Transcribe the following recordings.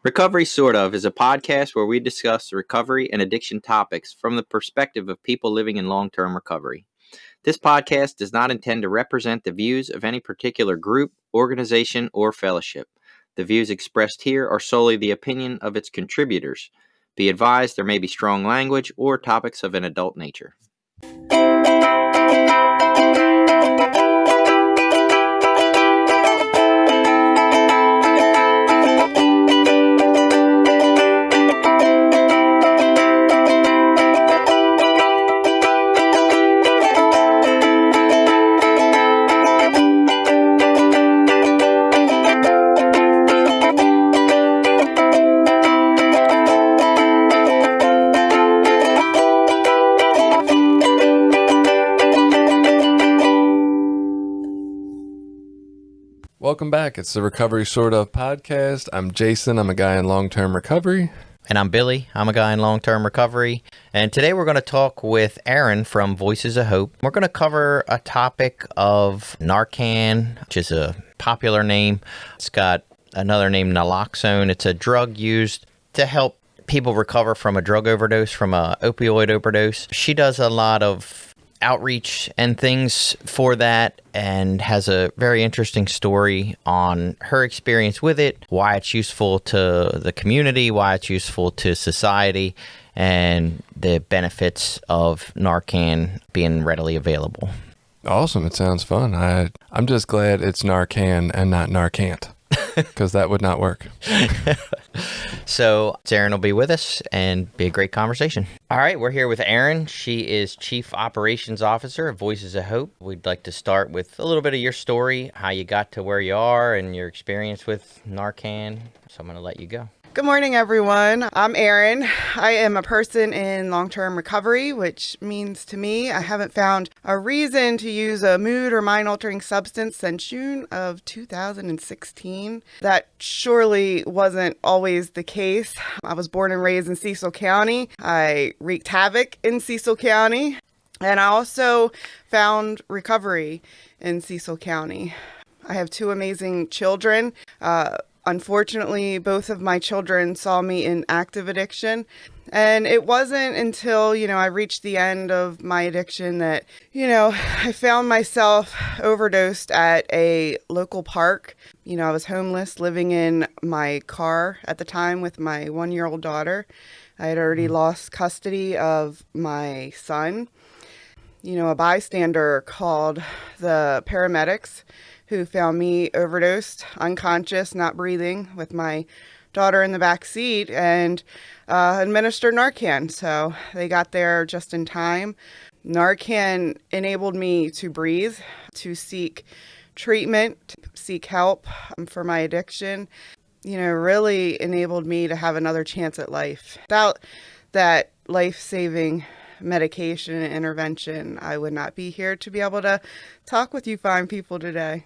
Recovery Sort of is a podcast where we discuss recovery and addiction topics from the perspective of people living in long-term recovery. This podcast does not intend to represent the views of any particular group, organization, or fellowship. The views expressed here are solely the opinion of its contributors. Be advised there may be strong language or topics of an adult nature. Welcome back. It's the Recovery Sort of podcast. I'm Jason. I'm a guy in long-term recovery. And I'm Billy. I'm a guy in long-term recovery. And today we're going to talk with Aaron from Voices of Hope. We're going to cover a topic of Narcan, which is a popular name. It's got another name, naloxone. It's a drug used to help people recover from a drug overdose, from a opioid overdose. She does a lot of outreach and things for that and has a very interesting story on her experience with it, why it's useful to the community, why it's useful to society, and the benefits of Narcan being readily available. Awesome. It sounds fun. I'm just glad it's Narcan and not Narcant, because that would not work. So Aaron will be with us and be a great conversation. All right, we're here with Erin. She is Chief Operations Officer of Voices of Hope. We'd like to start with a little bit of your story, how you got to where you are and your experience with Narcan. So I'm going to let you go. Good morning, everyone. I'm Erin. I am a person in long-term recovery, which means to me I haven't found a reason to use a mood or mind-altering substance since June of 2016. That surely wasn't always the case. I was born and raised in Cecil County. I wreaked havoc in Cecil County, and I also found recovery in Cecil County. I have two amazing children. Unfortunately, both of my children saw me in active addiction. And it wasn't until, I reached the end of my addiction that, I found myself overdosed at a local park. I was homeless, living in my car at the time with my 1-year-old daughter. I had already lost custody of my son. A bystander called the paramedics, who found me overdosed, unconscious, not breathing, with my daughter in the back seat, and administered Narcan. So they got there just in time. Narcan enabled me to breathe, to seek treatment, to seek help for my addiction. Really enabled me to have another chance at life. Without that life-saving medication and intervention, I would not be here to be able to talk with you fine people today.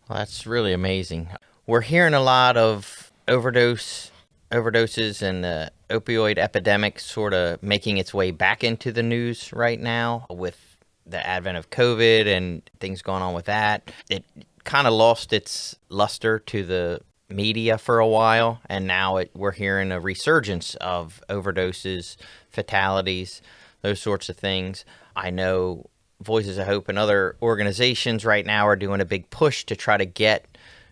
Well, that's really amazing. We're hearing a lot of overdoses and the opioid epidemic sort of making its way back into the news right now with the advent of COVID and things going on with that. It kind of lost its luster to the media for a while, and now we're hearing a resurgence of overdoses, fatalities, those sorts of things. I know Voices of Hope and other organizations right now are doing a big push to try to get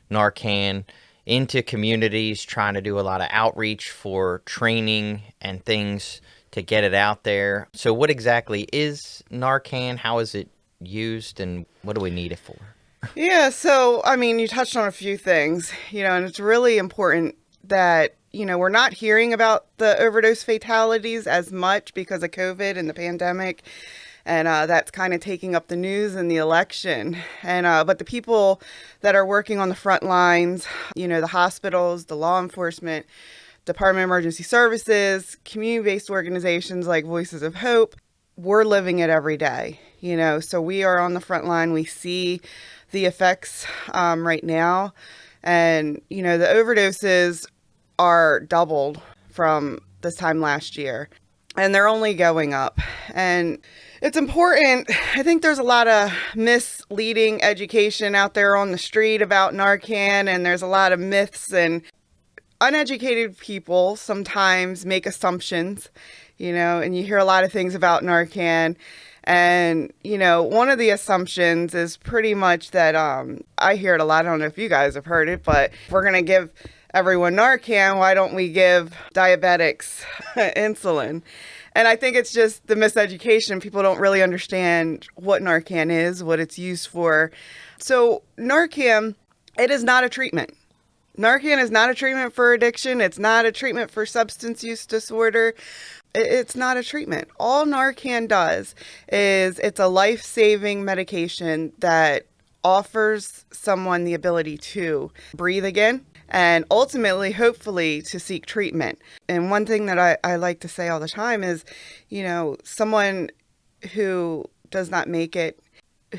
Narcan into communities, trying to do a lot of outreach for training and things to get it out there. So what exactly is Narcan? How is it used, and what do we need it for? Yeah, so, you touched on a few things, and it's really important that, we're not hearing about the overdose fatalities as much because of COVID and the pandemic. And that's kind of taking up the news and the election. And but the people that are working on the front lines, the hospitals, the law enforcement, Department of Emergency Services, community-based organizations like Voices of Hope, we're living it every day. So we are on the front line. We see the effects right now. And, the overdoses are doubled from this time last year. And they're only going up. And it's important. I think there's a lot of misleading education out there on the street about Narcan, and there's a lot of myths and uneducated people sometimes make assumptions, and you hear a lot of things about Narcan. And, one of the assumptions is pretty much that I hear it a lot. I don't know if you guys have heard it, but if we're going to give everyone Narcan, why don't we give diabetics insulin? And I think it's just the miseducation. People don't really understand what Narcan is, what it's used for. So Narcan, it is not a treatment. Narcan is not a treatment for addiction. It's not a treatment for substance use disorder. It's not a treatment. All Narcan does is it's a life-saving medication that offers someone the ability to breathe again and ultimately, hopefully, to seek treatment. And one thing that I like to say all the time is, someone who does not make it,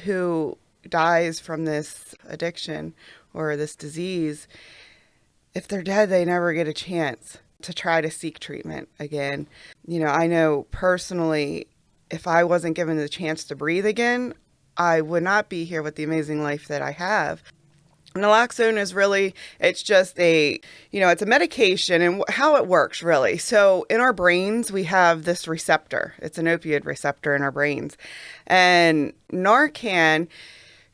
who dies from this addiction or this disease, if they're dead, they never get a chance to try to seek treatment again. I know personally, if I wasn't given the chance to breathe again, I would not be here with the amazing life that I have. Naloxone is really, it's just it's a medication, and how it works really. So in our brains, we have this receptor. It's an opioid receptor in our brains. And Narcan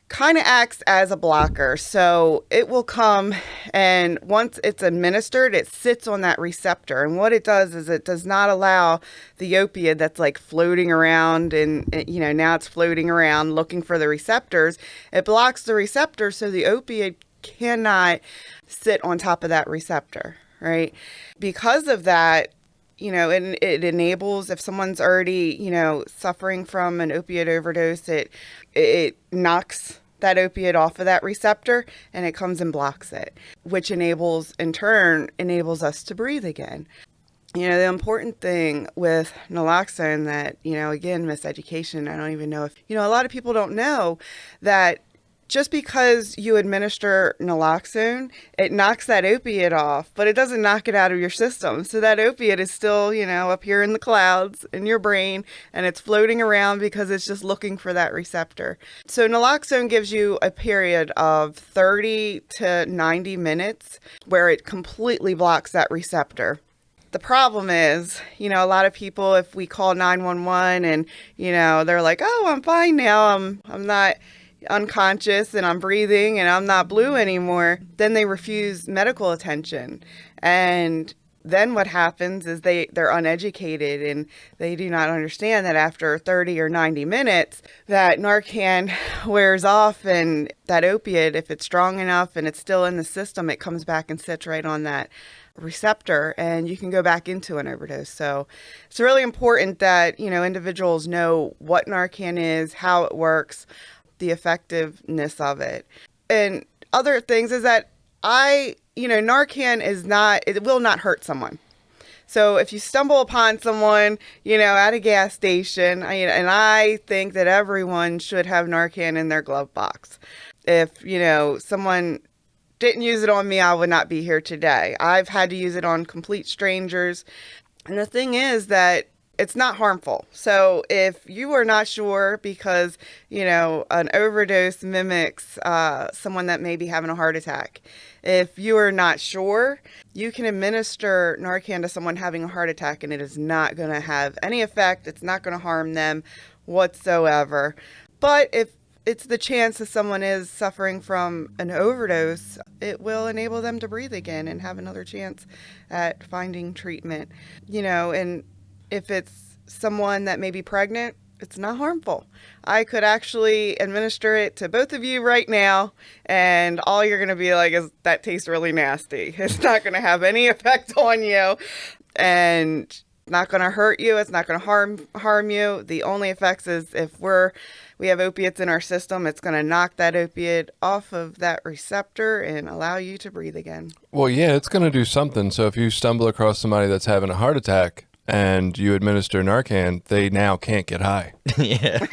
kind of acts as a blocker. So it will come, and once it's administered, it sits on that receptor. And what it does is it does not allow the opiate that's like floating around, and now it's floating around looking for the receptors. It blocks the receptor so the opiate cannot sit on top of that receptor, right? Because of that, it enables, if someone's already, suffering from an opiate overdose, it knocks that opiate off of that receptor and it comes and blocks it, which in turn enables us to breathe again. The important thing with naloxone that, again, miseducation, I don't even know if, a lot of people don't know that just because you administer naloxone, it knocks that opiate off, but it doesn't knock it out of your system. So that opiate is still, up here in the clouds in your brain, and it's floating around because it's just looking for that receptor. So naloxone gives you a period of 30 to 90 minutes where it completely blocks that receptor. The problem is, a lot of people, if we call 911 and, they're like, oh, I'm fine now. I'm not unconscious and I'm breathing and I'm not blue anymore, then they refuse medical attention. And then what happens is they're uneducated and they do not understand that after 30 or 90 minutes, that Narcan wears off, and that opiate, if it's strong enough and it's still in the system, it comes back and sits right on that receptor and you can go back into an overdose. So it's really important that, individuals know what Narcan is, how it works, the effectiveness of it. And other things is that Narcan it will not hurt someone. So if you stumble upon someone, at a gas station, and I think that everyone should have Narcan in their glove box. If, someone didn't use it on me, I would not be here today. I've had to use it on complete strangers. And the thing is that it's not harmful. So if you are not sure, because, an overdose mimics someone that may be having a heart attack. If you are not sure, you can administer Narcan to someone having a heart attack and it is not going to have any effect. It's not going to harm them whatsoever. But if it's the chance that someone is suffering from an overdose, it will enable them to breathe again and have another chance at finding treatment. And if it's someone that may be pregnant, it's not harmful. I could actually administer it to both of you right now, and all you're going to be like is, that tastes really nasty. It's not going to have any effect on you, and it's not going to hurt you. It's not going to harm you. The only effects is if we have opiates in our system, it's going to knock that opiate off of that receptor and allow you to breathe again. Well, yeah, it's going to do something. So if you stumble across somebody that's having a heart attack and you administer Narcan, they now can't get high. Yeah.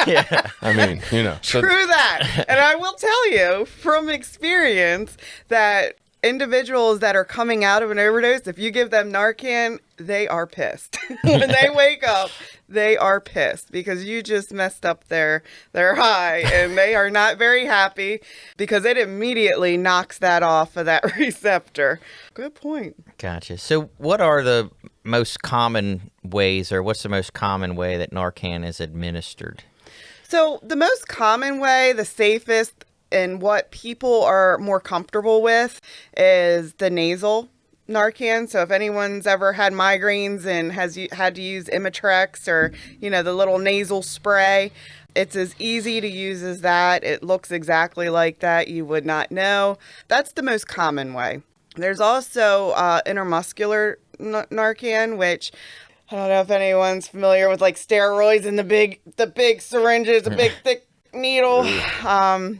Yeah. I mean, True that. And I will tell you from experience that individuals that are coming out of an overdose, if you give them Narcan, they are pissed. When they wake up, they are pissed because you just messed up their high, and they are not very happy because it immediately knocks that off of that receptor. Good point. Gotcha. So what are the most common ways, or what's the most common way that Narcan is administered? So the most common way, the safest, and what people are more comfortable with is the nasal Narcan. So if anyone's ever had migraines and has had to use Imitrex or, the little nasal spray, it's as easy to use as that. It looks exactly like that. You would not know. That's the most common way. There's also intramuscular Narcan, which I don't know if anyone's familiar with like steroids and the big syringes, the big thick needle.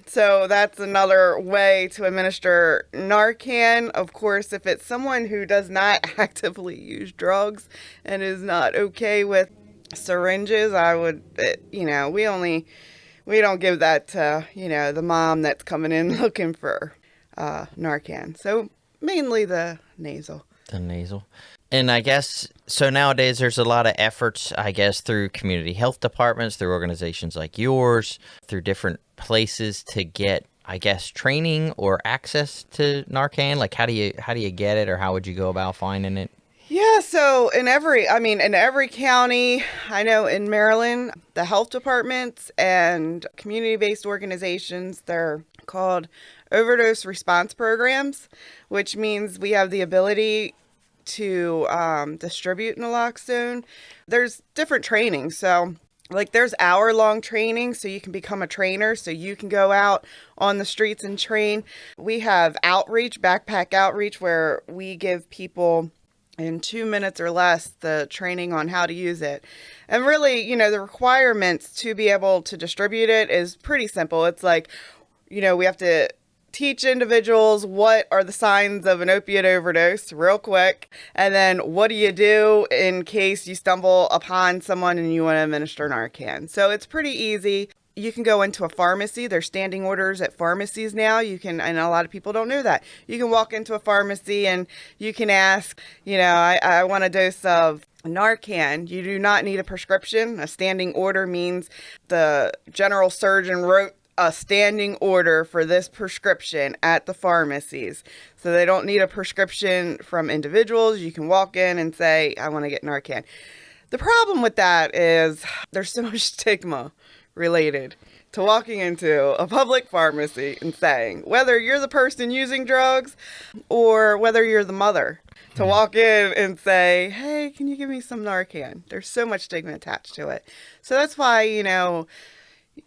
So that's another way to administer Narcan. Of course, if it's someone who does not actively use drugs and is not okay with syringes, we don't give that to, the mom that's coming in looking for Narcan. So mainly the nasal. The nasal. And I guess, so nowadays there's a lot of efforts, I guess, through community health departments, through organizations like yours, through different places to get, I guess, training or access to Narcan. Like, how do you get it, or how would you go about finding it? Yeah, so in every county, I know in Maryland, the health departments and community-based organizations, they're called overdose response programs, which means we have the ability to distribute naloxone. There's different training. So like there's hour-long training, so you can become a trainer, so you can go out on the streets and train. We have outreach, backpack outreach, where we give people in 2 minutes or less the training on how to use it. And really, the requirements to be able to distribute it is pretty simple. It's like, we have to teach individuals what are the signs of an opiate overdose real quick. And then what do you do in case you stumble upon someone and you want to administer Narcan? So it's pretty easy. You can go into a pharmacy. There's standing orders at pharmacies now. And a lot of people don't know that. You can walk into a pharmacy and you can ask, I want a dose of Narcan. You do not need a prescription. A standing order means the general surgeon wrote a standing order for this prescription at the pharmacies. So they don't need a prescription from individuals. You can walk in and say, I want to get Narcan. The problem with that is there's so much stigma related to walking into a public pharmacy and saying, whether you're the person using drugs or whether you're the mother, to walk in and say, hey, can you give me some Narcan? There's so much stigma attached to it. So that's why,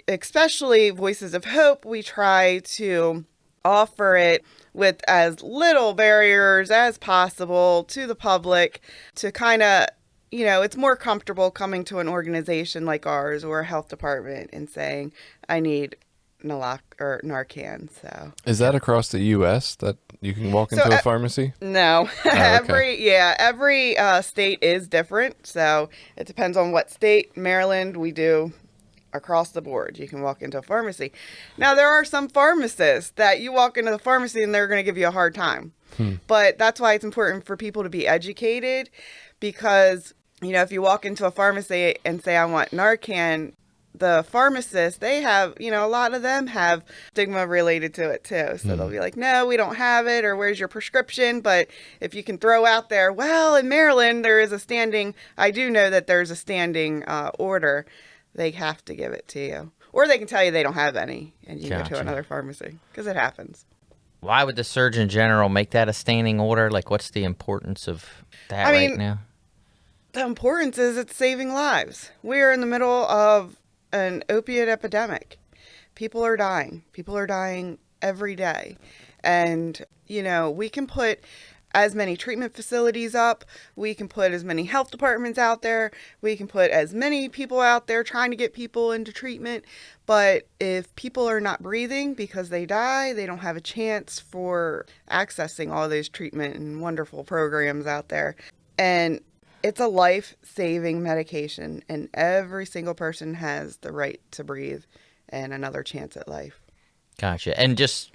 especially Voices of Hope, we try to offer it with as little barriers as possible to the public to kind of, it's more comfortable coming to an organization like ours or a health department and saying, I need Narcan. So is that across the U.S. that you can walk into a pharmacy? No. Oh, okay. Every state is different. So it depends on what state. Maryland, we do across the board. You can walk into a pharmacy. Now, there are some pharmacists that you walk into the pharmacy and they're going to give you a hard time. But that's why it's important for people to be educated, because, if you walk into a pharmacy and say, I want Narcan, the pharmacists, they have, a lot of them have stigma related to it too. So they'll be like, no, we don't have it, or where's your prescription? But if you can throw out there, well, in Maryland, I do know that there's a standing order. They have to give it to you. Or they can tell you they don't have any, and you go to another pharmacy, because it happens. Why would the Surgeon General make that a standing order? Like, what's the importance of that right now? The importance is it's saving lives. We're in the middle of an opiate epidemic. People are dying. People are dying every day. And, we can put as many treatment facilities up. We can put as many health departments out there. We can put as many people out there trying to get people into treatment. But if people are not breathing because they die, they don't have a chance for accessing all those treatment and wonderful programs out there. And it's a life-saving medication, and every single person has the right to breathe and another chance at life. Gotcha. And just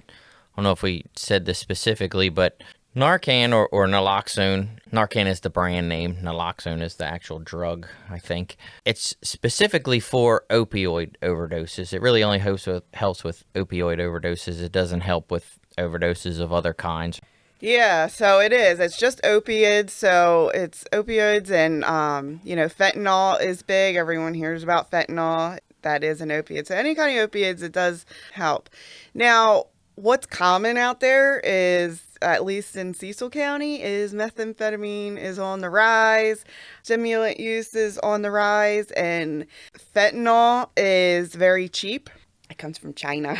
don't know if we said this specifically, but Narcan or naloxone, Narcan is the brand name, naloxone is the actual drug, I think. It's specifically for opioid overdoses. It really only helps with opioid overdoses. It doesn't help with overdoses of other kinds. Yeah, so it is. It's just opioids. So it's opioids and, fentanyl is big. Everyone hears about fentanyl. That is an opiate. So any kind of opiates, it does help. Now, what's common out there is, at least in Cecil County, is methamphetamine is on the rise. Stimulant use is on the rise. And fentanyl is very cheap. It comes from China.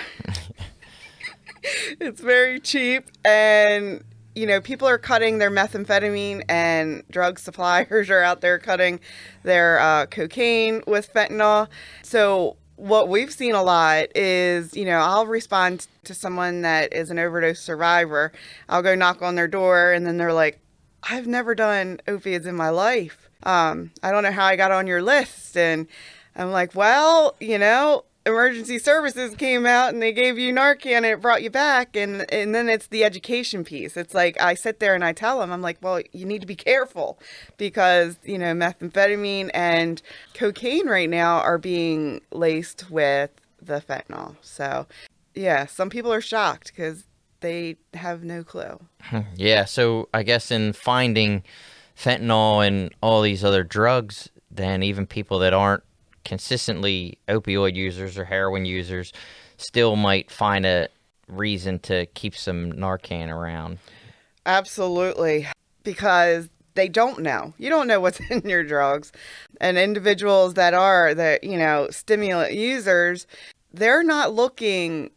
It's very cheap. And, people are cutting their methamphetamine, and drug suppliers are out there cutting their cocaine with fentanyl. So what we've seen a lot is, I'll respond to someone that is an overdose survivor. I'll go knock on their door, and then they're like, I've never done opiates in my life. I don't know how I got on your list. And I'm like, well, emergency services came out and they gave you Narcan and it brought you back. And then it's the education piece. It's like, I sit there and I tell them, I'm like, well, you need to be careful because, methamphetamine and cocaine right now are being laced with the fentanyl. So yeah, some people are shocked because they have no clue. Yeah. So I guess in finding fentanyl and all these other drugs, then even people that aren't consistently opioid users or heroin users still might find a reason to keep some Narcan around. Absolutely, because they don't know. You don't know what's in your drugs. And individuals that are stimulant users, they're not looking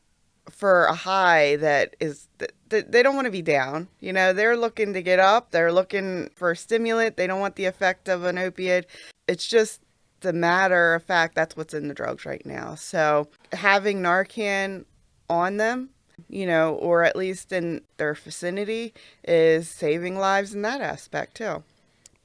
for a high that is they don't want to be down. They're looking to get up. They're looking for a stimulant. They don't want the effect of an opiate. It's just the matter of fact, that's what's in the drugs right now. So having Narcan on them, or at least in their vicinity, is saving lives in that aspect too.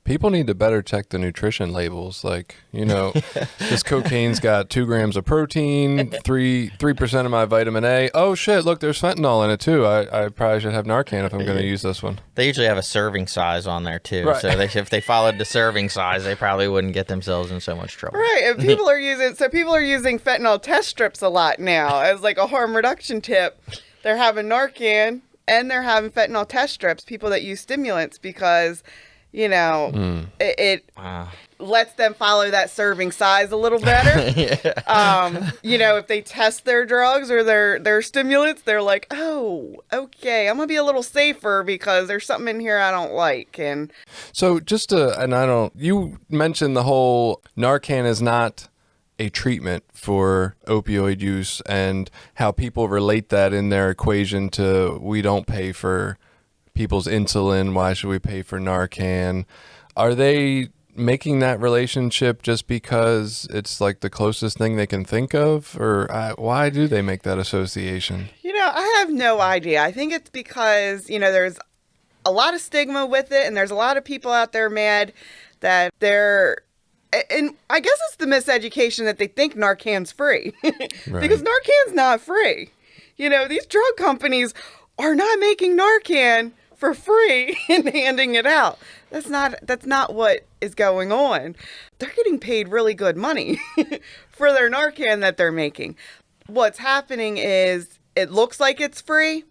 People need to better check the nutrition labels. Like, this cocaine's got 2 grams of protein, 3% of my vitamin A. Oh shit, look, there's fentanyl in it too. I probably should have Narcan if I'm going to use this one. They usually have a serving size on there too. Right. So if they followed the serving size, they probably wouldn't get themselves in so much trouble. Right. And people are using fentanyl test strips a lot now as like a harm reduction tip. They're having Narcan and they're having fentanyl test strips, people that use stimulants, because it lets them follow that serving size a little better. Yeah. If they test their drugs or their stimulants, they're like, oh, okay, I'm going to be a little safer because there's something in here I don't like. And so you mentioned the whole Narcan is not a treatment for opioid use and how people relate that in their equation to we don't pay for people's insulin, why should we pay for Narcan? Are they making that relationship just because it's like the closest thing they can think of? Or why do they make that association? I have no idea. I think it's because, there's a lot of stigma with it, and there's a lot of people out there mad that and I guess it's the miseducation that they think Narcan's free. Right. Because Narcan's not free. These drug companies are not making Narcan for free and handing it out. That's not what is going on. They're getting paid really good money for their Narcan that they're making. What's happening is it looks like it's free,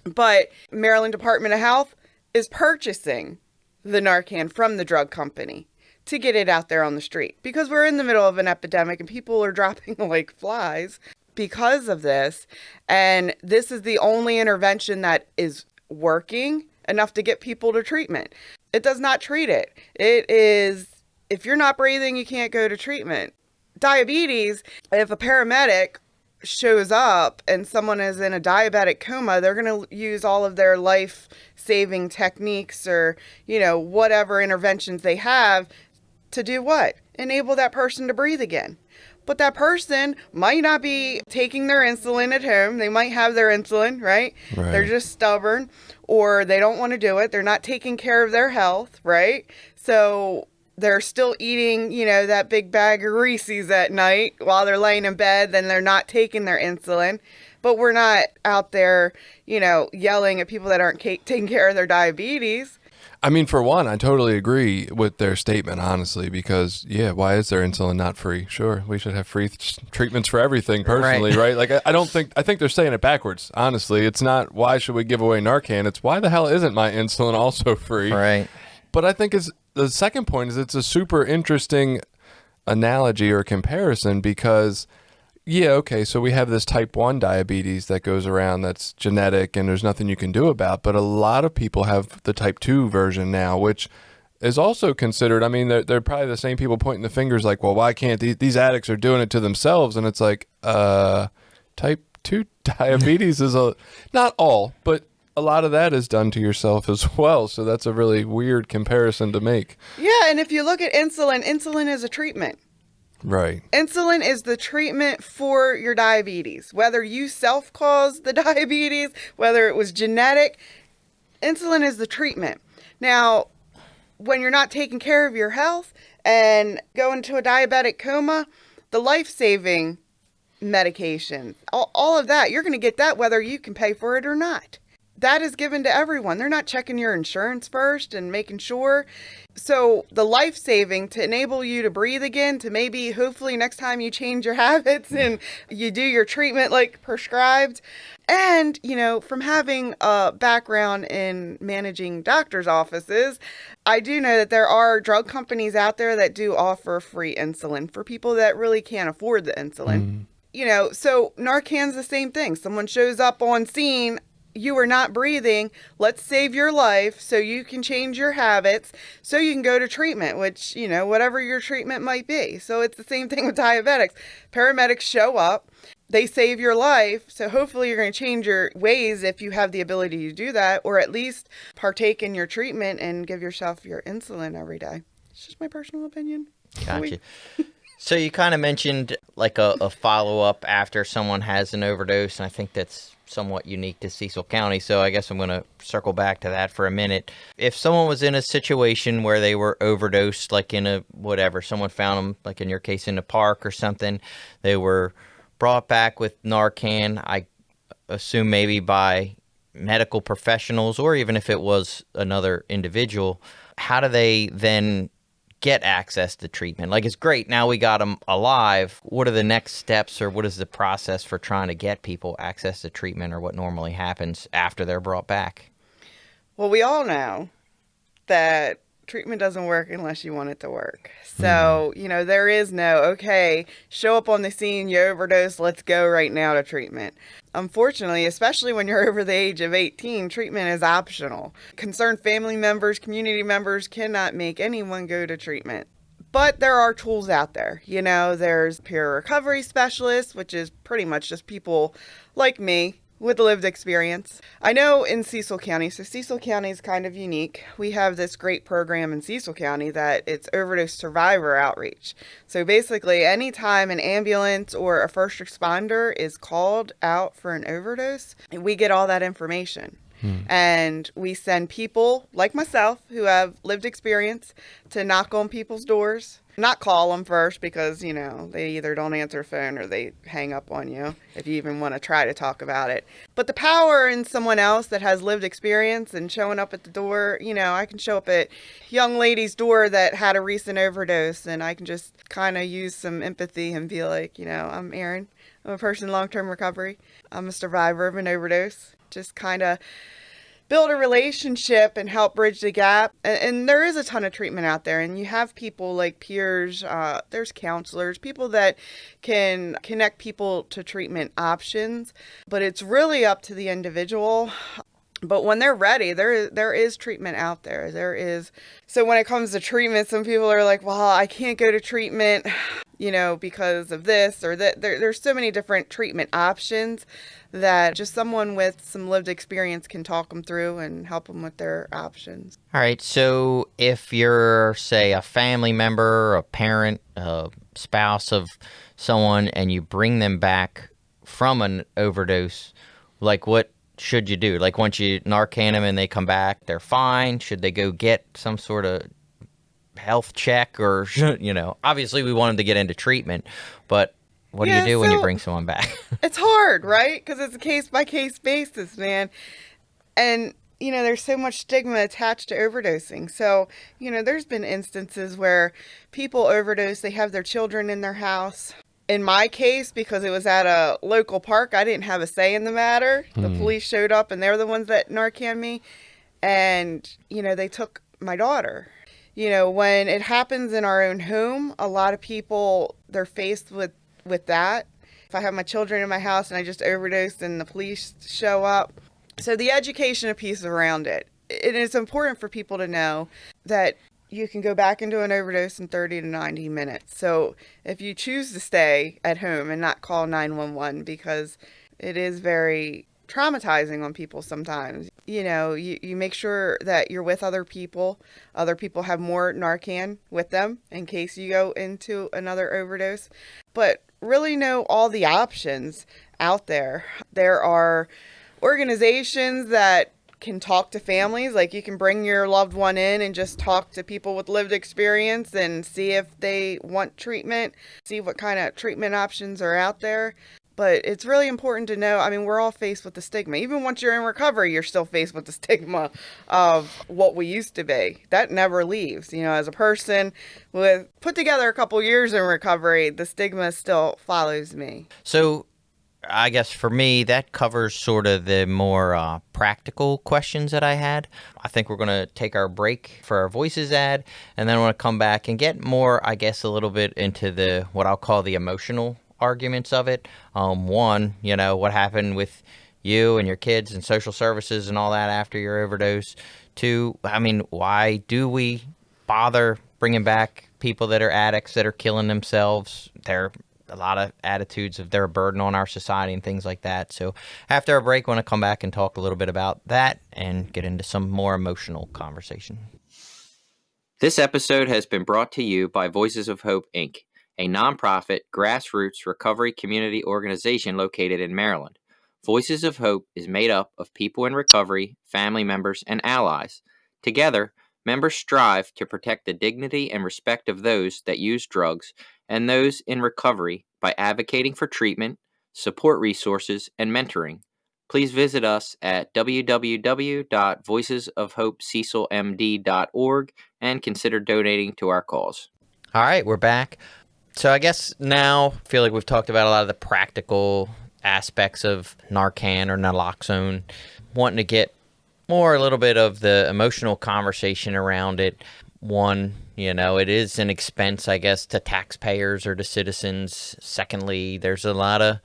but Maryland Department of Health is purchasing the Narcan from the drug company to get it out there on the street because we're in the middle of an epidemic and people are dropping like flies because of this. And this is the only intervention that is working enough to get people to treatment. It does not treat it. It is, if you're not breathing, you can't go to treatment. Diabetes, if a paramedic shows up and someone is in a diabetic coma, they're going to use all of their life-saving techniques or, whatever interventions they have to do what? Enable that person to breathe again. But that person might not be taking their insulin at home. They might have their insulin, right? They're just stubborn or they don't want to do it. They're not taking care of their health, right? So they're still eating, that big bag of Reese's at night while they're laying in bed, then they're not taking their insulin. But we're not out there, yelling at people that aren't taking care of their diabetes. I mean, for one, I totally agree with their statement, honestly, because, why is their insulin not free? Sure, we should have free treatments for everything, personally, right? Like, I think they're saying it backwards, honestly. It's not, why should we give away Narcan? It's, why the hell isn't my insulin also free? Right. But I think the second point is it's a super interesting analogy or comparison because, okay, so we have this type 1 diabetes that goes around that's genetic and there's nothing you can do about, but a lot of people have the type 2 version now, which is also considered, I mean, they're probably the same people pointing the fingers like, well, why can't these addicts are doing it to themselves? And it's like, type 2 diabetes is not all, but a lot of that is done to yourself as well. So that's a really weird comparison to make. Yeah, and if you look at insulin is a treatment. Right. Insulin is the treatment for your diabetes. Whether you self-caused the diabetes, whether it was genetic, insulin is the treatment. Now, when you're not taking care of your health and go into a diabetic coma, the life-saving medication, all of that, you're going to get that whether you can pay for it or not. That is given to everyone. They're not checking your insurance first and making sure. So the life-saving to enable you to breathe again, to maybe hopefully next time you change your habits and you do your treatment like prescribed. And, from having a background in managing doctor's offices, I do know that there are drug companies out there that do offer free insulin for people that really can't afford the insulin. So Narcan's the same thing. Someone shows up on scene, you are not breathing, let's save your life so you can change your habits so you can go to treatment, which, whatever your treatment might be. So it's the same thing with diabetics. Paramedics show up, they save your life, so hopefully you're going to change your ways if you have the ability to do that, or at least partake in your treatment and give yourself your insulin every day. It's just my personal opinion. Gotcha. So you kind of mentioned like a follow-up after someone has an overdose, and I think that's somewhat unique to Cecil County, so I guess I'm going to circle back to that for a minute. If someone was in a situation where they were overdosed, like in someone found them, like in your case, in a park or something, they were brought back with Narcan, I assume maybe by medical professionals, or even if it was another individual, how do they then get access to treatment? Like, it's great, now we got them alive. What are the next steps, or what is the process for trying to get people access to treatment, or what normally happens after they're brought back? Well, we all know that treatment doesn't work unless you want it to work. So, there is no, okay, show up on the scene, you overdose, let's go right now to treatment. Unfortunately, especially when you're over the age of 18, treatment is optional. Concerned family members, community members cannot make anyone go to treatment. But there are tools out there. There's peer recovery specialists, which is pretty much just people like me with lived experience. I know in Cecil County, so Cecil County is kind of unique. We have this great program in Cecil County that it's overdose survivor outreach. So basically, anytime an ambulance or a first responder is called out for an overdose, we get all that information. And we send people like myself who have lived experience to knock on people's doors, not call them first because, they either don't answer a phone or they hang up on you if you even want to try to talk about it. But the power in someone else that has lived experience and showing up at the door, I can show up at young lady's door that had a recent overdose, and I can just kind of use some empathy and be like, I'm Erin. I'm a person in long-term recovery. I'm a survivor of an overdose. Just kind of build a relationship and help bridge the gap. And there is a ton of treatment out there, and you have people like peers, there's counselors, people that can connect people to treatment options, but it's really up to the individual. But when they're ready, there is treatment out there. There is. So when it comes to treatment, some people are like, well, I can't go to treatment, because of this or that. There's so many different treatment options that just someone with some lived experience can talk them through and help them with their options. All right. So if you're, say, a family member, a parent, a spouse of someone, and you bring them back from an overdose, like what should you do? Like once you Narcan them and they come back, they're fine. Should they go get some sort of health check or, obviously we want them to get into treatment, but what do you Yeah, do when you so bring someone back? it's hard, right? Because it's a case by case basis, man. And, there's so much stigma attached to overdosing. So, there's been instances where people overdose, they have their children in their house. In my case, because it was at a local park, I didn't have a say in the matter. The police showed up and they're the ones that Narcan me. And, they took my daughter. When it happens in our own home, a lot of people, they're faced with that. If I have my children in my house and I just overdosed and the police show up. So the education piece around it. It is important for people to know that you can go back into an overdose in 30 to 90 minutes. So if you choose to stay at home and not call 911, because it is very traumatizing on people sometimes. You make sure that you're with other people. Other people have more Narcan with them in case you go into another overdose. But really know all the options out there. There are organizations that can talk to families. Like, you can bring your loved one in and just talk to people with lived experience and see if they want treatment, see what kind of treatment options are out there. But it's really important to know, we're all faced with the stigma. Even once you're in recovery, you're still faced with the stigma of what we used to be. That never leaves. As a person with put together a couple years in recovery, the stigma still follows me. So I guess for me, that covers sort of the more practical questions that I had. I think we're going to take our break for our Voices ad, and then I want to come back and get more, I guess, a little bit into what I'll call the emotional arguments of it. One, what happened with you and your kids and social services and all that after your overdose. Two, why do we bother bringing back people that are addicts that are killing themselves? They're a lot of attitudes of they're a burden on our society and things like that. So after our break, I want to come back and talk a little bit about that and get into some more emotional conversation. This episode has been brought to you by Voices of Hope, Inc., a nonprofit, grassroots recovery community organization located in Maryland. Voices of Hope is made up of people in recovery, family members, and allies. Together, members strive to protect the dignity and respect of those that use drugs and those in recovery by advocating for treatment, support resources, and mentoring. Please visit us at www.voicesofhopececilmd.org and consider donating to our cause. All right, we're back. So I guess now I feel like we've talked about a lot of the practical aspects of Narcan or naloxone, wanting to get more a little bit of the emotional conversation around it. One, it is an expense, I guess, to taxpayers or to citizens. Secondly, there's a lot of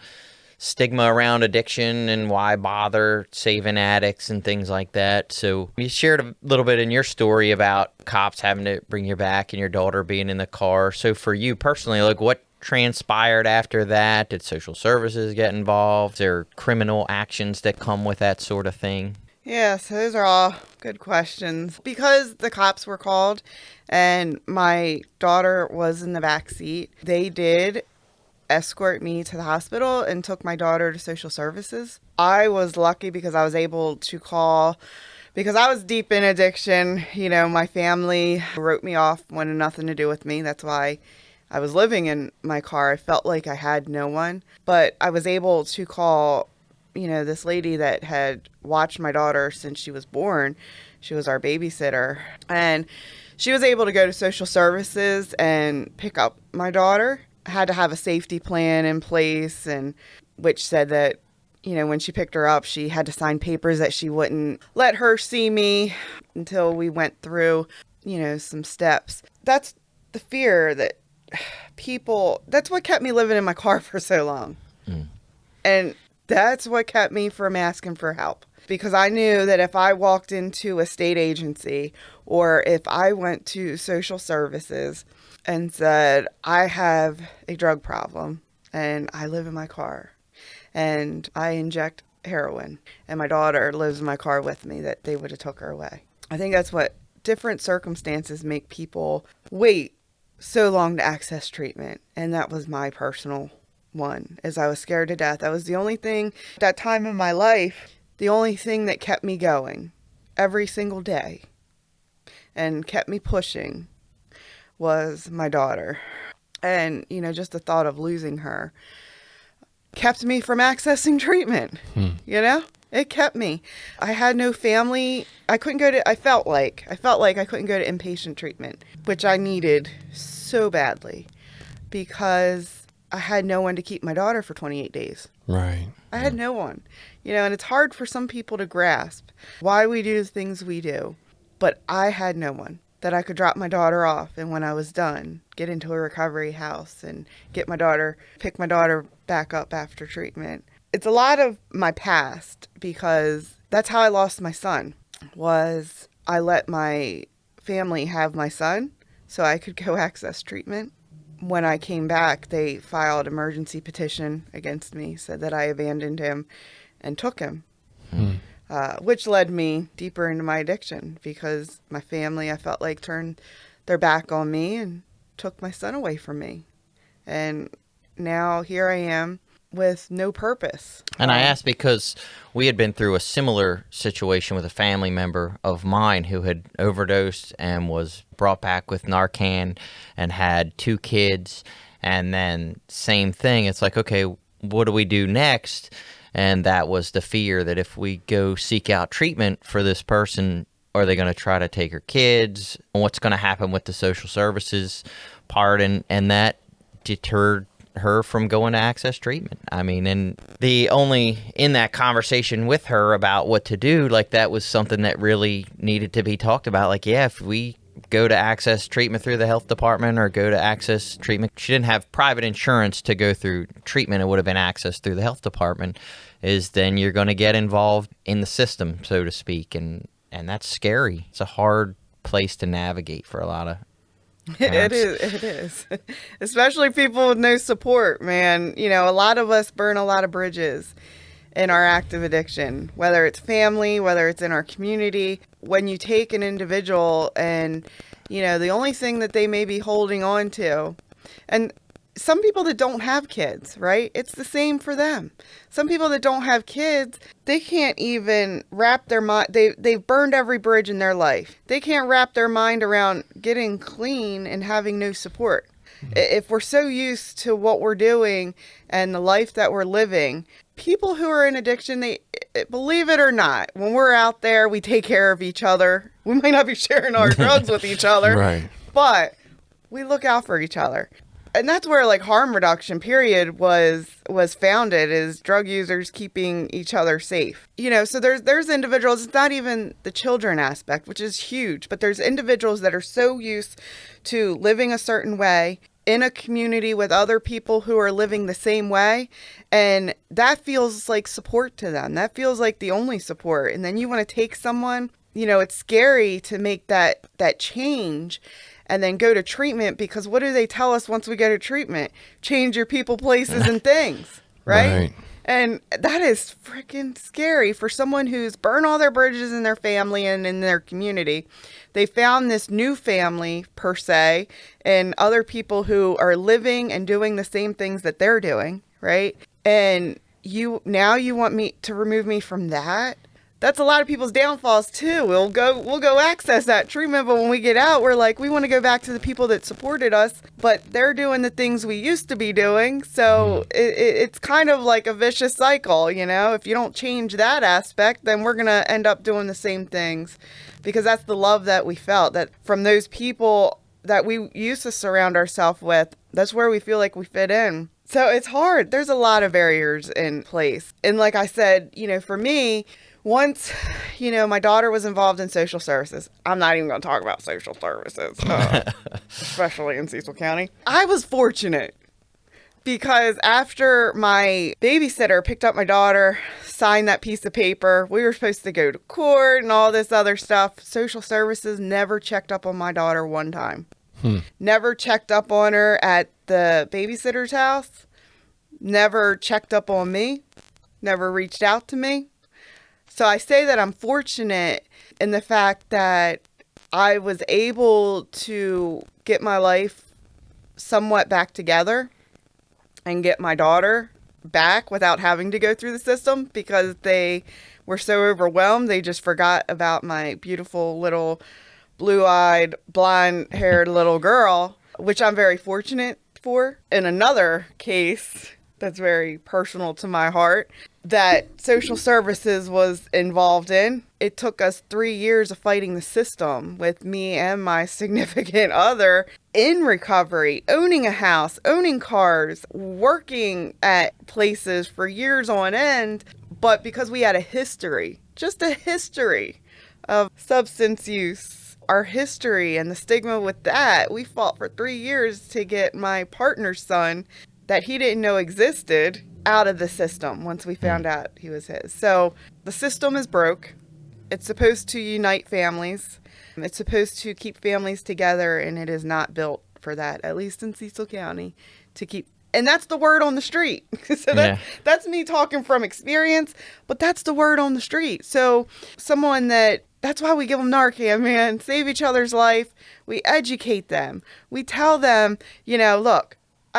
stigma around addiction and why bother saving addicts and things like that. So you shared a little bit in your story about cops having to bring you back and your daughter being in the car. So for you personally, what transpired after that? Did social services get involved? Is there criminal actions that come with that sort of thing? Yeah, so those are all good questions. Because the cops were called and my daughter was in the back seat, they did escort me to the hospital and took my daughter to social services. I was lucky because I was able to call, because I was deep in addiction. My family wrote me off, wanted nothing to do with me. That's why I was living in my car. I felt like I had no one, but I was able to call this lady that had watched my daughter since she was born. She was our babysitter, and she was able to go to social services and pick up my daughter. I had to have a safety plan in place, and which said that, when she picked her up, she had to sign papers that she wouldn't let her see me until we went through, some steps. That's the fear that that's what kept me living in my car for so long. And that's what kept me from asking for help, because I knew that if I walked into a state agency or if I went to social services and said, I have a drug problem and I live in my car and I inject heroin and my daughter lives in my car with me, that they would have took her away. I think that's what different circumstances make people wait so long to access treatment. And that was my personal one, as I was scared to death. That was the only thing at that time in my life, the only thing that kept me going every single day and kept me pushing was my daughter. And, just the thought of losing her kept me from accessing treatment. It kept me. I had no family. I felt like I couldn't go to inpatient treatment, which I needed so badly because I had no one to keep my daughter for 28 days. Right. I had no one, and it's hard for some people to grasp why we do the things we do. But I had no one that I could drop my daughter off. And when I was done, get into a recovery house and pick my daughter back up after treatment. It's a lot of my past because that's how I lost my son, was I let my family have my son so I could go access treatment. When I came back, they filed emergency petition against me, said that I abandoned him and took him, which led me deeper into my addiction because my family, I felt like, turned their back on me and took my son away from me. And now here I am with no purpose. And I asked because we had been through a similar situation with a family member of mine who had overdosed and was brought back with Narcan and had 2 kids. And then same thing. It's like, okay, what do we do next? And that was the fear that if we go seek out treatment for this person, are they going to try to take her kids? What's going to happen with the social services part? And that deterred her from going to access treatment. I mean, and in that conversation with her about what to do, like that was something that really needed to be talked about. Like, yeah, if we go to access treatment through the health department or go to access treatment, she didn't have private insurance to go through treatment. It would have been access through the health department. Is then you're going to get involved in the system, so to speak. And that's scary. It's a hard place to navigate for a lot of parents. It is. Especially people with no support, man. A lot of us burn a lot of bridges in our active addiction, whether it's family, whether it's in our community. When you take an individual and, the only thing that they may be holding on to, and some people that don't have kids, right? It's the same for them. Some people that don't have kids, they can't even wrap their mind. They've burned every bridge in their life. They can't wrap their mind around getting clean and having no support. If we're so used to what we're doing and the life that we're living, people who are in addiction, they, believe it or not, when we're out there, we take care of each other. We might not be sharing our drugs with each other, Right. But we look out for each other. And that's where harm reduction period was founded, is drug users keeping each other safe. So there's individuals, it's not even the children aspect, which is huge, but there's individuals that are so used to living a certain way in a community with other people who are living the same way. And that feels like support to them. That feels like the only support. And then you want to take someone, it's scary to make that change and then go to treatment, because what do they tell us once we go to treatment? Change your people, places, and things, right? And that is freaking scary for someone who's burned all their bridges in their family and in their community. They found this new family, per se, and other people who are living and doing the same things that they're doing, right? And you want me to remove me from that? That's a lot of people's downfalls too. We'll go access that treatment, but when we get out, we're like, we want to go back to the people that supported us, but they're doing the things we used to be doing. So it's kind of like a vicious cycle, If you don't change that aspect, then we're going to end up doing the same things, because that's the love that we felt, that from those people that we used to surround ourselves with, that's where we feel like we fit in. So it's hard. There's a lot of barriers in place. And like I said, for me, once, my daughter was involved in social services. I'm not even going to talk about social services, especially in Cecil County. I was fortunate because after my babysitter picked up my daughter, signed that piece of paper, we were supposed to go to court and all this other stuff. Social services never checked up on my daughter one time. Never checked up on her at the babysitter's house. Never checked up on me. Never reached out to me. So I say that I'm fortunate in the fact that I was able to get my life somewhat back together and get my daughter back without having to go through the system, because they were so overwhelmed. They just forgot about my beautiful little blue-eyed, blonde-haired little girl, which I'm very fortunate for. In another case that's very personal to my heart, that social services was involved in. It took us 3 years of fighting the system with me and my significant other in recovery, owning a house, owning cars, working at places for years on end. But because we had a history, just a history of substance use, our history and the stigma with that, we fought for 3 years to get my partner's son that he didn't know existed out of the system once we found out he was his. So the system is broke. It's supposed to unite families. It's supposed to keep families together, and it is not built for that, at least in Cecil County, to keep. And that's the word on the street. So that's me talking from experience, but that's the word on the street. So that's why we give them Narcan, man. Save each other's life. We educate them. We tell them, look,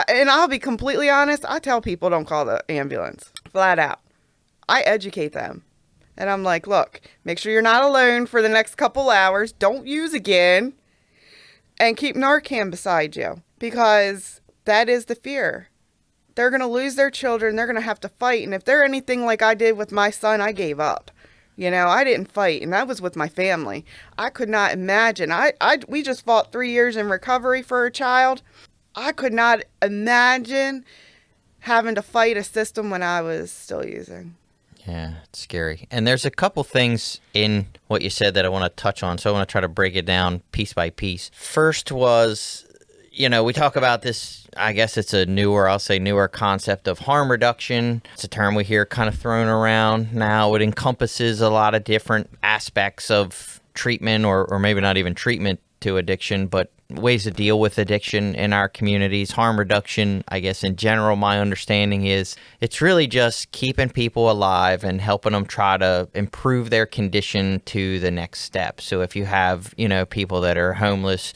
and I'll be completely honest, I tell people don't call the ambulance, flat out. I educate them. And I'm like, look, make sure you're not alone for the next couple hours. Don't use again. And keep Narcan beside you. Because that is the fear. They're going to lose their children. They're going to have to fight. And if they're anything like I did with my son, I gave up. I didn't fight. And that was with my family. I could not imagine. We just fought 3 years in recovery for a child. I could not imagine having to fight a system when I was still using. Yeah, it's scary. And there's a couple things in what you said that I want to touch on. So I want to try to break it down piece by piece. First was, we talk about this, I guess it's a newer concept of harm reduction. It's a term we hear kind of thrown around now. It encompasses a lot of different aspects of treatment or maybe not even treatment to addiction, but ways to deal with addiction in our communities. Harm reduction, I guess in general, my understanding is it's really just keeping people alive and helping them try to improve their condition to the next step. So if you have, people that are homeless,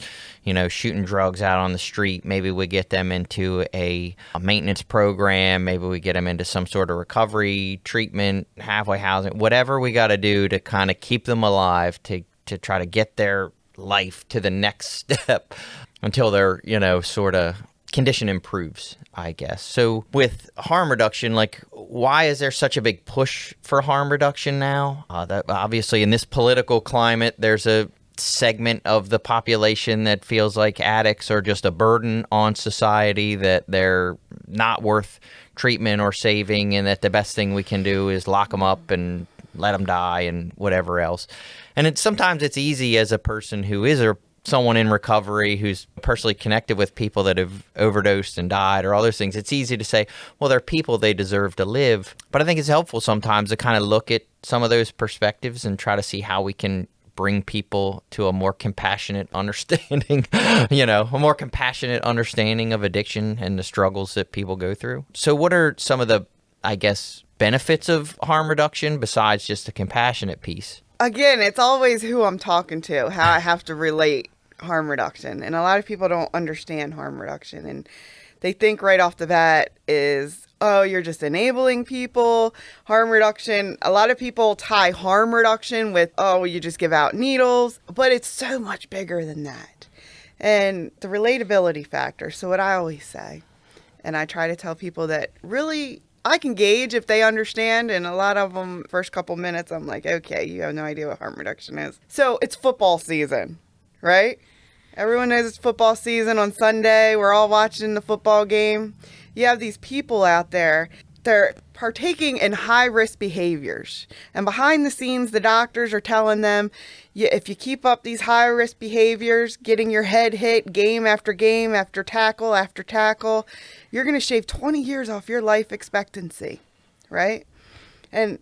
shooting drugs out on the street, maybe we get them into a maintenance program, maybe we get them into some sort of recovery, treatment, halfway housing, whatever we got to do to kind of keep them alive, to try to get their life to the next step until their, sort of condition improves, I guess. So with harm reduction, why is there such a big push for harm reduction now? That obviously in this political climate, there's a segment of the population that feels like addicts are just a burden on society, that they're not worth treatment or saving, and that the best thing we can do is lock them up and let them die and whatever else. And sometimes it's easy as a person who is someone in recovery who's personally connected with people that have overdosed and died or all those things. It's easy to say, well, they're people, they deserve to live. But I think it's helpful sometimes to kind of look at some of those perspectives and try to see how we can bring people to a more compassionate understanding, a more compassionate understanding of addiction and the struggles that people go through. So what are some of the, I guess, benefits of harm reduction besides just the compassionate piece? Again, it's always who I'm talking to, how I have to relate harm reduction. And a lot of people don't understand harm reduction. And they think right off the bat is, oh, you're just enabling people. Harm reduction, a lot of people tie harm reduction with, oh, you just give out needles. But it's so much bigger than that. And the relatability factor. So what I always say, and I try to tell people that really I can gauge if they understand, and a lot of them, first couple minutes, I'm like, okay, you have no idea what harm reduction is. So it's football season, right? Everyone knows it's football season on Sunday. We're all watching the football game. You have these people out there, they're partaking in high-risk behaviors. And behind the scenes, the doctors are telling them, if you keep up these high-risk behaviors, getting your head hit game after game after tackle, you're going to shave 20 years off your life expectancy, right? And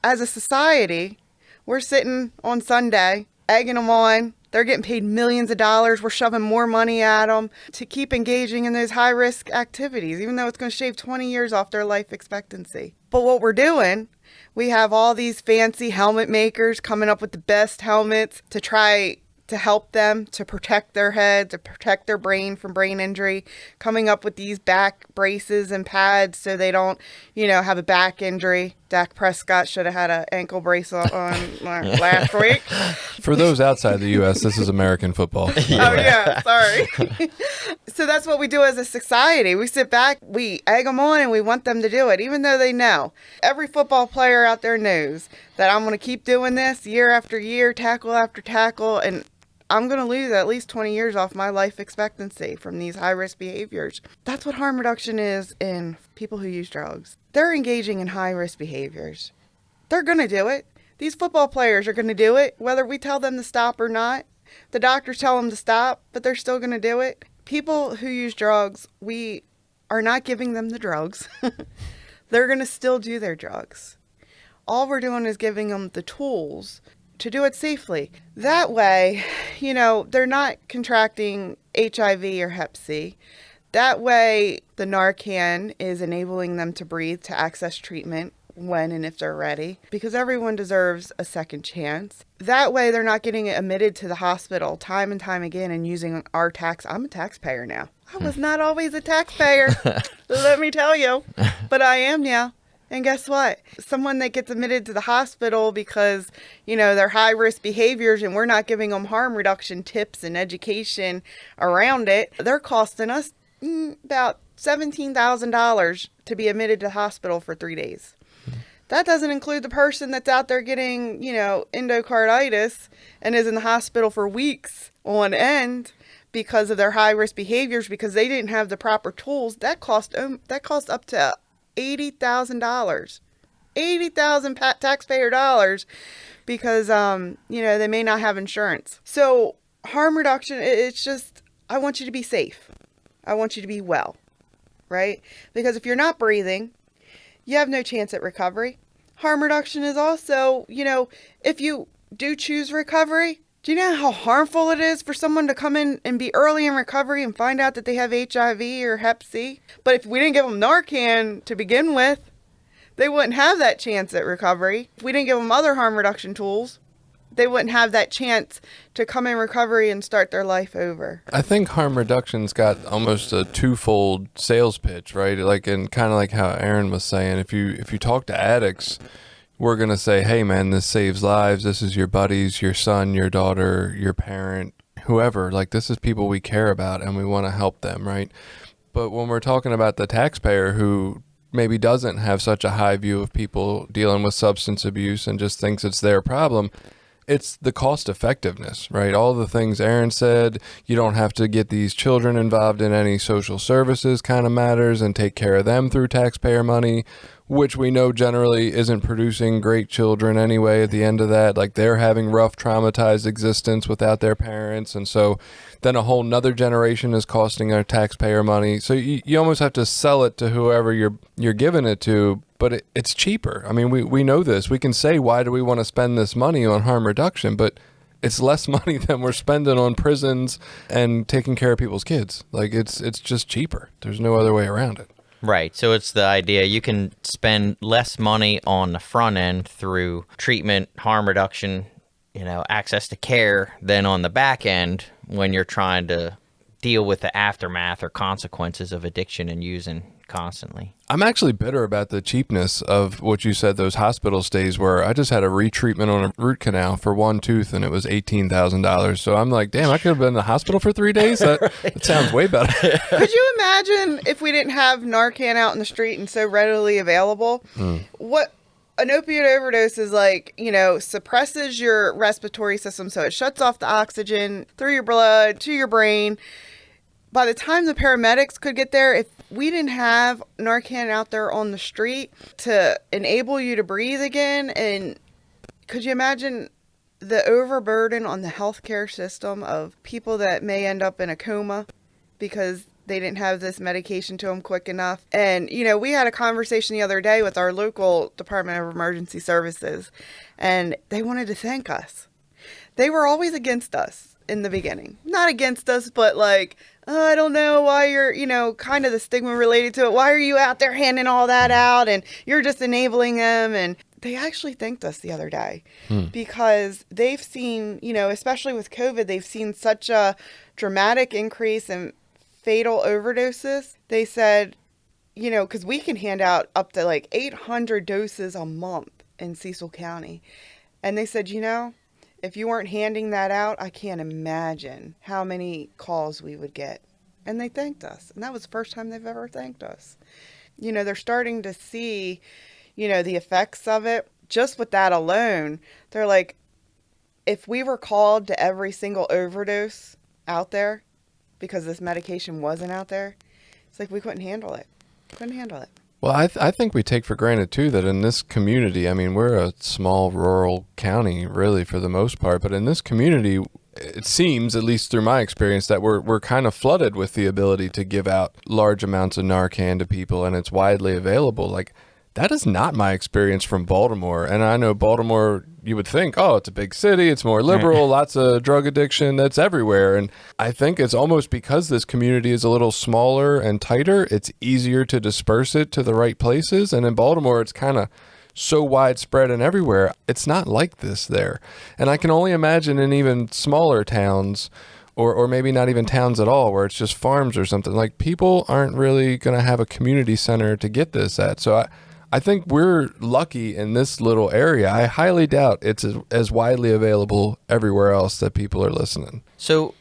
as a society, we're sitting on Sunday, egging them on. They're getting paid millions of dollars. We're shoving more money at them to keep engaging in those high-risk activities, even though it's going to shave 20 years off their life expectancy. But what we're doing, we have all these fancy helmet makers coming up with the best helmets to try to help them to protect their head, to protect their brain from brain injury, coming up with these back braces and pads so they don't, have a back injury. Dak Prescott should have had an ankle brace on last week. For those outside the U.S., this is American football. Oh, yeah, sorry. So that's what we do as a society. We sit back, we egg them on, and we want them to do it, even though they know. Every football player out there knows that I'm going to keep doing this year after year, tackle after tackle, and I'm going to lose at least 20 years off my life expectancy from these high-risk behaviors. That's what harm reduction is in people who use drugs. They're engaging in high-risk behaviors. They're going to do it. These football players are going to do it, whether we tell them to stop or not. The doctors tell them to stop, but they're still going to do it. People who use drugs, we are not giving them the drugs. They're going to still do their drugs. All we're doing is giving them the tools to do it safely. That way, they're not contracting HIV or Hep C. That way, the Narcan is enabling them to breathe, to access treatment when and if they're ready, because everyone deserves a second chance. That way, they're not getting admitted to the hospital time and time again and using our tax. I'm a taxpayer now. I was not always a taxpayer, let me tell you, but I am now. And guess what? Someone that gets admitted to the hospital because, they're high-risk behaviors and we're not giving them harm reduction tips and education around it, they're costing us about $17,000 to be admitted to the hospital for 3 days. That doesn't include the person that's out there getting, endocarditis and is in the hospital for weeks on end because of their high-risk behaviors because they didn't have the proper tools. That cost up to $80,000, $80,000 taxpayer dollars because, they may not have insurance. So harm reduction, it's just, I want you to be safe. I want you to be well, right? Because if you're not breathing, you have no chance at recovery. Harm reduction is also, if you do choose recovery, do you know how harmful it is for someone to come in and be early in recovery and find out that they have HIV or Hep C? But if we didn't give them Narcan to begin with, they wouldn't have that chance at recovery. If we didn't give them other harm reduction tools, they wouldn't have that chance to come in recovery and start their life over. I think harm reduction's got almost a twofold sales pitch, right? And kind of like how Aaron was saying, if you talk to addicts, we're going to say, hey, man, this saves lives. This is your buddies, your son, your daughter, your parent, whoever. This is people we care about and we want to help them, right? But when we're talking about the taxpayer who maybe doesn't have such a high view of people dealing with substance abuse and just thinks it's their problem, it's the cost effectiveness, right? All the things Aaron said, you don't have to get these children involved in any social services kind of matters and take care of them through taxpayer money, which we know generally isn't producing great children anyway at the end of that. They're having rough, traumatized existence without their parents. And so then a whole nother generation is costing our taxpayer money. So you almost have to sell it to whoever you're giving it to, but it's cheaper. I mean, we know this. We can say, why do we want to spend this money on harm reduction? But it's less money than we're spending on prisons and taking care of people's kids. It's just cheaper. There's no other way around it. Right. So it's the idea you can spend less money on the front end through treatment, harm reduction, access to care than on the back end when you're trying to deal with the aftermath or consequences of addiction and using constantly. I'm actually bitter about the cheapness of what you said, those hospital stays where I just had a retreatment on a root canal for one tooth and it was $18,000. So I'm like, damn, I could have been in the hospital for 3 days. That sounds way better. Could you imagine if we didn't have Narcan out in the street and so readily available? What an opioid overdose is suppresses your respiratory system. So it shuts off the oxygen through your blood to your brain. By the time the paramedics could get there, if we didn't have Narcan out there on the street to enable you to breathe again, and could you imagine the overburden on the healthcare system of people that may end up in a coma because they didn't have this medication to them quick enough? And, we had a conversation the other day with our local Department of Emergency Services, and they wanted to thank us. They were always against us in the beginning. Not against us, but I don't know why you're, kind of the stigma related to it. Why are you out there handing all that out and you're just enabling them? And they actually thanked us the other day because they've seen, especially with COVID, they've seen such a dramatic increase in fatal overdoses. They said, because we can hand out up to like 800 doses a month in Cecil County. And they said, if you weren't handing that out, I can't imagine how many calls we would get. And they thanked us. And that was the first time they've ever thanked us. They're starting to see, the effects of it. Just with that alone, they're like, if we were called to every single overdose out there because this medication wasn't out there, it's like we couldn't handle it. Well, I think we take for granted, too, that in this community, I mean, we're a small rural county, really, for the most part. But in this community, it seems, at least through my experience, that we're kind of flooded with the ability to give out large amounts of Narcan to people, and it's widely available. Like, that is not my experience from Baltimore. And I know Baltimore, you would think, oh, it's a big city, it's more liberal, lots of drug addiction, that's everywhere. And I think it's almost because this community is a little smaller and tighter, it's easier to disperse it to the right places. And in Baltimore, it's kind of so widespread and everywhere. It's not like this there. And I can only imagine in even smaller towns, or maybe not even towns at all, where it's just farms or something, like people aren't really going to have a community center to get this at. So I think we're lucky in this little area. I highly doubt it's as widely available everywhere else that people are listening. So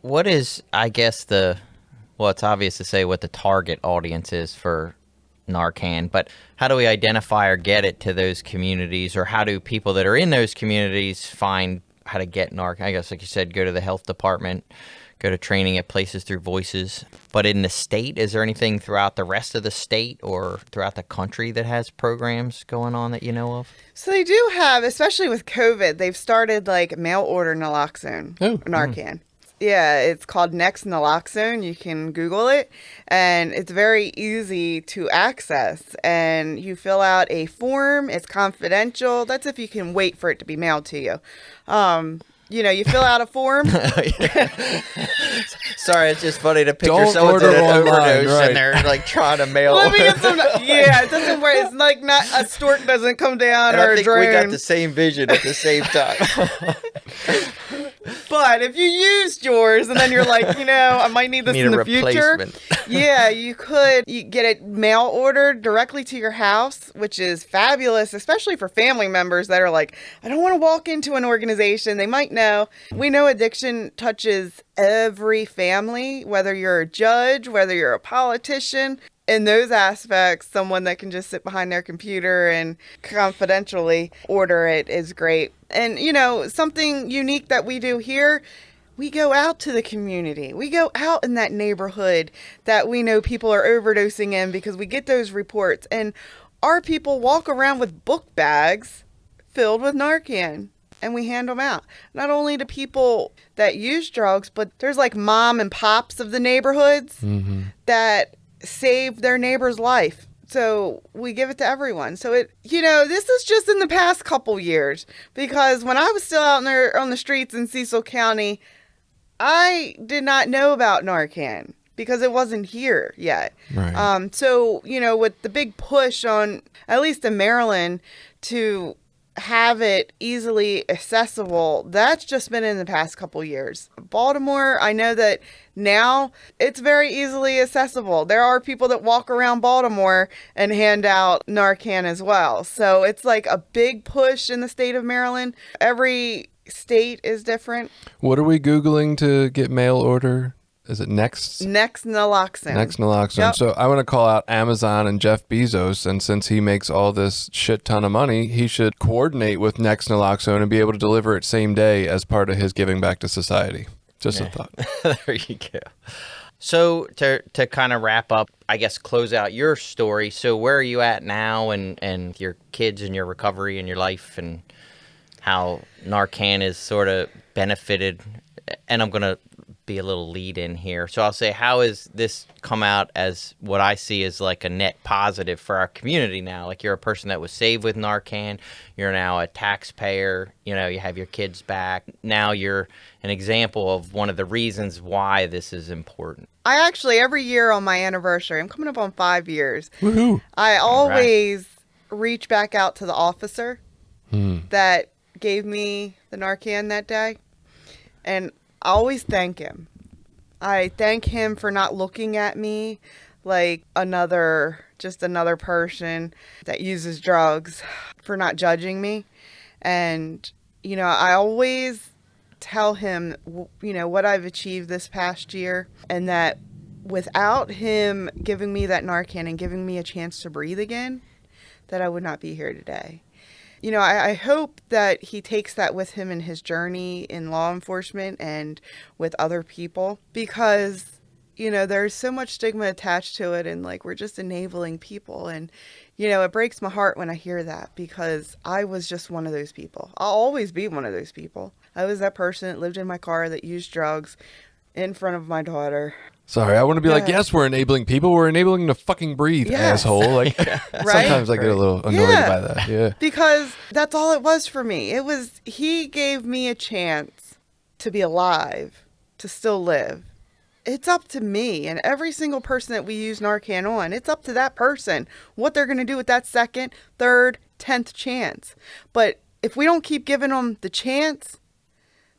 what is, I guess, it's obvious to say what the target audience is for Narcan, but how do we identify or get it to those communities, or how do people that are in those communities find how to get Narcan? I guess, like you said, go to the health department, go to training at places through Voices. But in the state, is there anything throughout the rest of the state or throughout the country that has programs going on that you know of? So they do have, especially with COVID, they've started like mail order naloxone, Narcan. Yeah, it's called Next Naloxone. You can Google it, and it's very easy to access. And you fill out a form. It's confidential. That's if you can wait for it to be mailed to you. You fill out a form. Sorry, it's just funny to picture Don't someone order did an online, overdose right. and they're like trying to mail. Let me get some. Yeah, it doesn't work. It's like not a stork doesn't come down, And or I a think drone. we got the same vision at the same time. But if you used yours and then you're like, I might need this Need in a the future. replacement. Yeah, you get it mail ordered directly to your house, which is fabulous, especially for family members that are like, I don't want to walk into an organization. They might know. We know addiction touches every family, whether you're a judge, whether you're a politician. In those aspects, someone that can just sit behind their computer and confidentially order it is great. And, something unique that we do here, we go out to the community. We go out in that neighborhood that we know people are overdosing in, because we get those reports. And our people walk around with book bags filled with Narcan, and we hand them out. Not only to people that use drugs, but there's like mom and pops of the neighborhoods that save their neighbor's life. So we give it to everyone. So this is just in the past couple years, because when I was still out there on the streets in Cecil County, I did not know about Narcan because it wasn't here yet. Right. So, with the big push on, at least in Maryland, to have it easily accessible, that's just been in the past couple years. Baltimore, I know that now it's very easily accessible. There are people that walk around Baltimore and hand out Narcan as well. So it's like a big push in the state of Maryland. Every state is different. What are we Googling to get mail order? Is it Next Naloxone? Next Naloxone. Yep. So I want to call out Amazon and Jeff Bezos, and since he makes all this shit ton of money, he should coordinate with Next Naloxone and be able to deliver it same day as part of his giving back to society. Just a thought. There you go. So to kind of wrap up, I guess close out your story. So where are you at now, and your kids and your recovery and your life, and how Narcan is sort of benefited? And I'm going to be a little lead in here. So I'll say, how has this come out as what I see as like a net positive for our community now? Like, you're a person that was saved with Narcan. You're now a taxpayer. You have your kids back. Now you're an example of one of the reasons why this is important. I actually, every year on my anniversary, I'm coming up on 5 years. Woohoo. I always reach back out to the officer that gave me the Narcan that day. And I always thank him. I thank him for not looking at me like just another person that uses drugs, for not judging me. And, I always tell him, what I've achieved this past year, and that without him giving me that Narcan and giving me a chance to breathe again, that I would not be here today. I hope that he takes that with him in his journey in law enforcement and with other people, because, there's so much stigma attached to it, and like we're just enabling people. And, it breaks my heart when I hear that, because I was just one of those people. I'll always be one of those people. I was that person that lived in my car that used drugs in front of my daughter. Sorry, I want to be like, yes, we're enabling people. We're enabling them to fucking breathe, asshole. Like, sometimes I get a little annoyed by that. Yeah. Because that's all it was for me. He gave me a chance to be alive, to still live. It's up to me and every single person that we use Narcan on. It's up to that person what they're going to do with that second, third, 10th chance. But if we don't keep giving them the chance,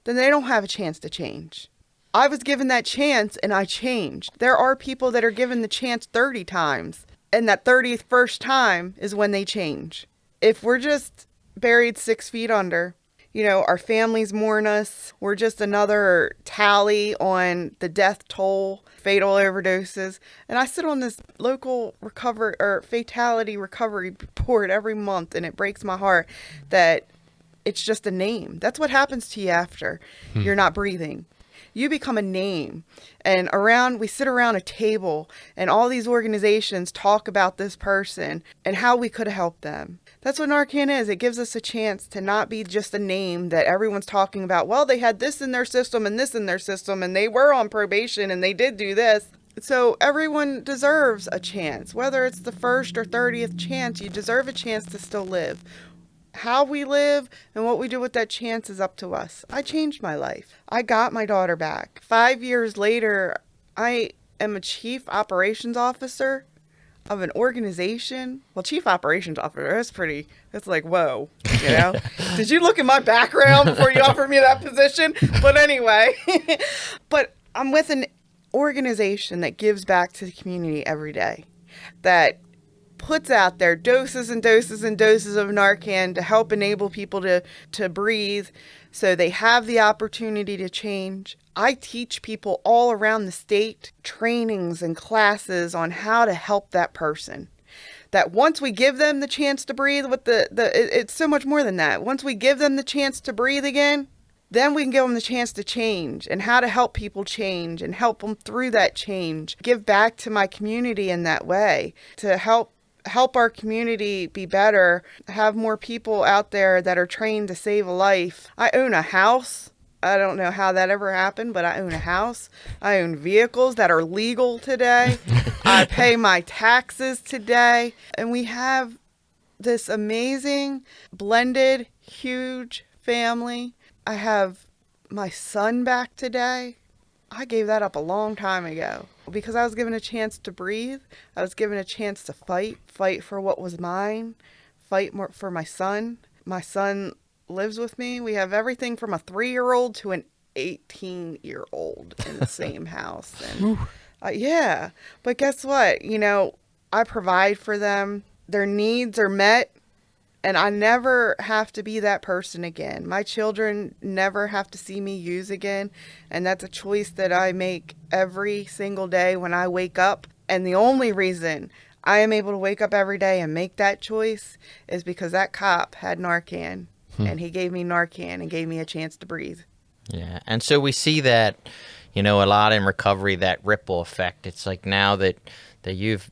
then they don't have a chance to change. I was given that chance and I changed. There are people that are given the chance 30 times, and that 31st time is when they change. If we're just buried 6 feet under, our families mourn us. We're just another tally on the death toll, fatal overdoses. And I sit on this local fatality recovery board every month, and it breaks my heart that it's just a name. That's what happens to you after you're not breathing. You become a name. And we sit around a table, and all these organizations talk about this person and how we could have helped them. That's what Narcan is. It gives us a chance to not be just a name that everyone's talking about. Well, they had this in their system and this in their system, and they were on probation and they did do this. So everyone deserves a chance. Whether it's the first or 30th chance, you deserve a chance to still live. How we live and what we do with that chance is up to us. I changed my life. I got my daughter back. 5 years later, I am a chief operations officer of an organization. Well, chief operations officer, that's like, whoa, Did you look at my background before you offered me that position? But anyway, but I'm with an organization that gives back to the community every day, that puts out there doses and doses and doses of Narcan to help enable people to breathe so they have the opportunity to change. I teach people all around the state trainings and classes on how to help that person. That once we give them the chance to breathe it's so much more than that. Once we give them the chance to breathe again, then we can give them the chance to change, and how to help people change and help them through that change. Give back to my community in that way to help our community be better, have more people out there that are trained to save a life. I own a house. I don't know how that ever happened, but I own a house. I own vehicles that are legal today. I pay my taxes today. And we have this amazing, blended, huge family. I have my son back today. I gave that up a long time ago because I was given a chance to breathe. I was given a chance to fight for what was mine, fight more for my son. My son lives with me. We have everything from a 3-year-old to an 18-year-old in the same house. And yeah, but guess what? I provide for them. Their needs are met. And I never have to be that person again. My children never have to see me use again. And that's a choice that I make every single day when I wake up. And the only reason I am able to wake up every day and make that choice is because that cop had Narcan. And he gave me Narcan and gave me a chance to breathe. Yeah. And so we see that, a lot in recovery, that ripple effect. It's like now that you've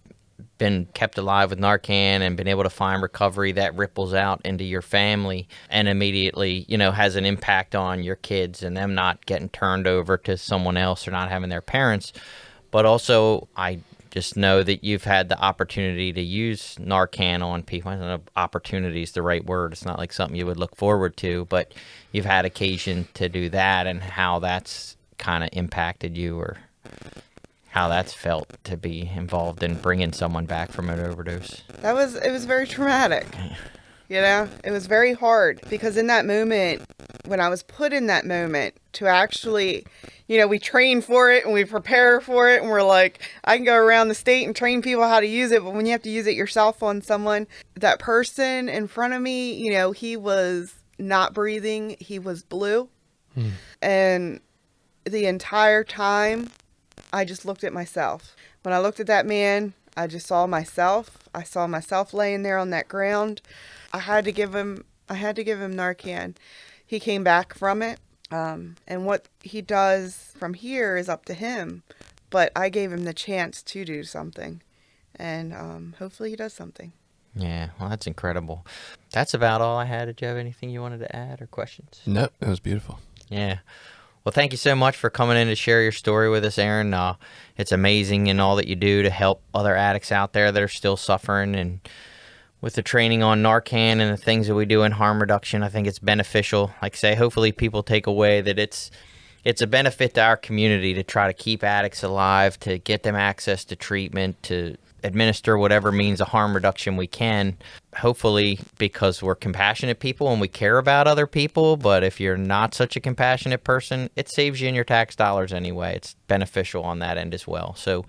been kept alive with Narcan and been able to find recovery, that ripples out into your family and immediately, has an impact on your kids and them not getting turned over to someone else or not having their parents. But also, I just know that you've had the opportunity to use Narcan on people. I don't know if opportunity is the right word. It's not like something you would look forward to, but you've had occasion to do that, and how that's kind of impacted you, or how that's felt to be involved in bringing someone back from an overdose. It was very traumatic. It was very hard because in that moment, when I was put in that moment to actually we train for it and we prepare for it. And we're like, I can go around the state and train people how to use it. But when you have to use it yourself on someone, that person in front of me, he was not breathing. He was blue. And the entire time, I just looked at myself. When I looked at that man, I just saw myself. I saw myself laying there on that ground. I had to give him Narcan. He came back from it. And what he does from here is up to him. But I gave him the chance to do something. And hopefully he does something. Yeah, well, that's incredible. That's about all I had. Did you have anything you wanted to add or questions? No, it was beautiful. Yeah. Well, thank you so much for coming in to share your story with us, Aaron. It's amazing in all that you do to help other addicts out there that are still suffering. And with the training on Narcan and the things that we do in harm reduction, I think it's beneficial. Like I say, hopefully people take away that it's a benefit to our community to try to keep addicts alive, to get them access to treatment, to administer whatever means of harm reduction we can, hopefully because we're compassionate people and we care about other people. But if you're not such a compassionate person, it saves you in your tax dollars anyway. It's beneficial on that end as well. So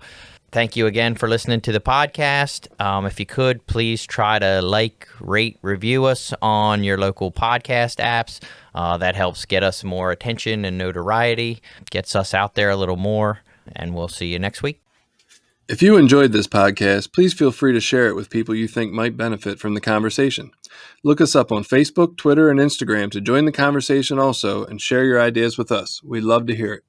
thank you again for listening to the podcast. If you could, please try to like, rate, review us on your local podcast apps. That helps get us more attention and notoriety, gets us out there a little more, and we'll see you next week. If you enjoyed this podcast, please feel free to share it with people you think might benefit from the conversation. Look us up on Facebook, Twitter, and Instagram to join the conversation also and share your ideas with us. We'd love to hear it.